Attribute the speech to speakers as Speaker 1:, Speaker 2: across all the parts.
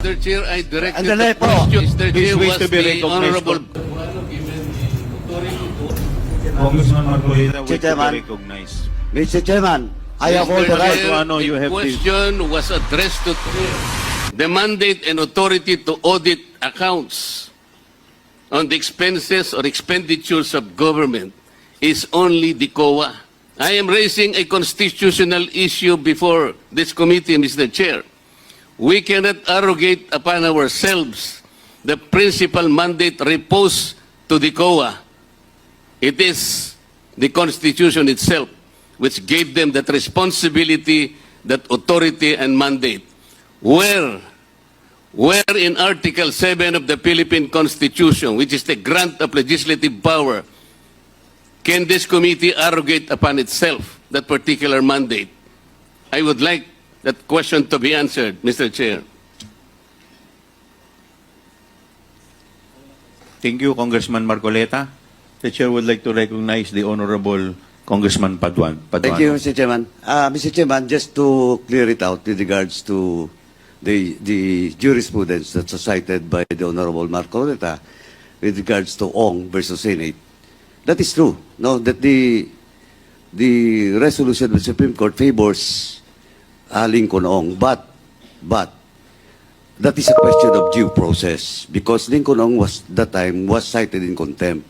Speaker 1: Mr. Chair, I directed
Speaker 2: Andali
Speaker 1: the
Speaker 2: po.
Speaker 1: question. Mr.
Speaker 3: Please
Speaker 1: Chair,
Speaker 3: wait
Speaker 1: was
Speaker 3: to be
Speaker 1: the
Speaker 3: recognized
Speaker 1: Honorable...
Speaker 3: Congressman Marcolita, wait to
Speaker 2: Chairman.
Speaker 3: be recognized.
Speaker 2: Mr. Chairman, I have all the
Speaker 1: Mr.
Speaker 2: right.
Speaker 1: Chair,
Speaker 3: Ano, you
Speaker 1: the
Speaker 3: have this.
Speaker 1: question was addressed to the mandate and authority to audit accounts on the expenses or expenditures of government is only the COA. I am raising a constitutional issue before this committee, Mr. Chair. We cannot arrogate upon ourselves the principal mandate reposed to the COA. It is the Constitution itself which gave them that responsibility, that authority and mandate. Where in Article 7 of the Philippine Constitution, which is the grant of legislative power, can this committee arrogate upon itself that particular mandate? I would like that question to be answered, Mr. Chair.
Speaker 3: Thank you, Congressman Marcoleta. The chair would like to recognize the Honorable Congressman Paduan.
Speaker 2: Thank you, Mr. Chairman. Mr. Chairman, just to clear it out with regards to the jurisprudence that's cited by the Honorable Marco Reta with regards to Ong versus Senate. That is true, no? That the resolution of the Supreme Court favors Lincoln Ong, but that is a question of due process because Lincoln Ong was that time was cited in contempt.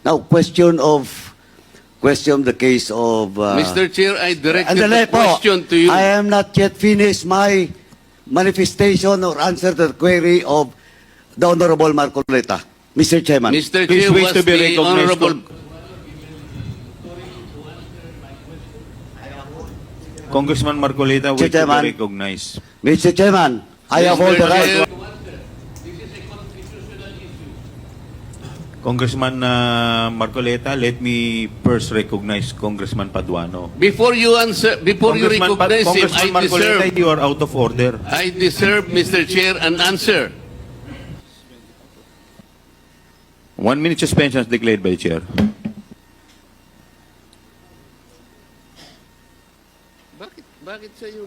Speaker 2: Now, question the case of
Speaker 1: Mr. Chair, I directed
Speaker 2: Andali
Speaker 1: the
Speaker 2: po.
Speaker 1: question to you.
Speaker 2: I am not yet finished my manifestation or answer to the query of the Honorable Marcoleta. Mr. Chairman.
Speaker 1: Mr.
Speaker 3: Please
Speaker 1: Chair,
Speaker 3: wait
Speaker 1: was
Speaker 3: to be
Speaker 1: the
Speaker 3: recognized.
Speaker 1: Honorable...
Speaker 3: Congressman Marcolita, wait to
Speaker 2: Chairman.
Speaker 3: be recognized.
Speaker 2: Mr. Chairman, I have all the right.
Speaker 3: Congressman Marcoleta, let me first recognize Congressman Paduano.
Speaker 1: Before you answer, before you recognize him,
Speaker 3: Congressman Marcoleta, you are out of order.
Speaker 1: I deserve, Mr. Chair, an answer.
Speaker 3: 1 minute suspension is declared by the chair.
Speaker 1: Bakit sa'yo?